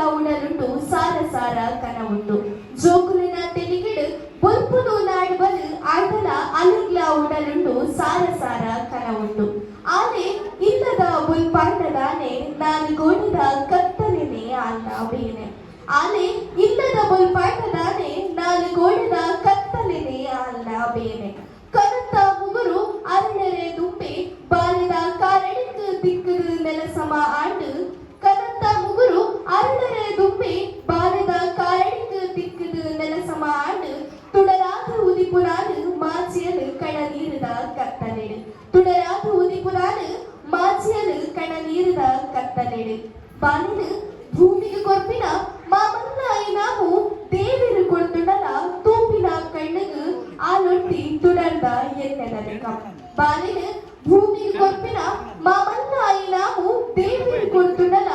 ഉടലുണ്ടു സാര സാര കനവുണ്ടു ജോകുലിന തെലികിട് ബൊൽപുതു നാടുവല് ಆಯ್ತಲ ಅಲಿಗ್ಲ ಉಡಲುಂಡು ಸಾರ ಸಾರ ಕನವುಂಡು ಆನೆ ಇಲ್ಲದ ಬುಲ್ಪಾಂಡದಾನೆ ನಾನು ಗೋಣಿದ ಕತ್ತಲಿನೇ ಅಲ್ಲ ಬೇನೆ ಆನೆ ಇಲ್ಲದ ಬುಲ್ಪಾಂಡದಾನೆ ನಾನು ಗೋಣಿದ ಕತ್ತಲಿನೇ ಅಲ್ಲ ಬೇನೆ ಕನತ್ತ ಮುಗುರು ಅರಳರೆ ದುಂಬೆ ಬಾಲಿದ ಕಾರಣಿக்கு திக்குது ನೆಲಸಮ ಆಂಡು ಕನತ್ತ ಮುಗುರು ಅರಳರೆ ದುಂಬೆ ಬಾಲಿದ ಕಾರಣಿக்கு திக்குது ನೆಲಸಮ ಆಂಡು തുടരാத ഉദിപുരാന് മാച്ചിയല് കണനീരുത കത്തലിട് തുടരാത ഉദിപുരാന് മാച്ചിയല് കണനീരുത കത്തലിട് ಬಾನಿನ ಭೂಮಿಗೆ ಕೊರ್ಪಿನ ಮಾಮನ್ನಾಯಿ ನಾವು ದೇವಿರು ಕೊಡ್ತುಡಲ ತೂಪಿನ ಕಣ್ಣಿಗೆ ಆಲೊಟ್ಟಿ ತುಡರ್ದ ಎನ್ನೆದರಿಕ ಬಾನಿನ ಭೂಮಿಗೆ ಕೊರ್ಪಿನ ಮಾಮನ್ನಾಯಿ ನಾವು ದೇವಿರು ಕೊಡ್ತುಡಲ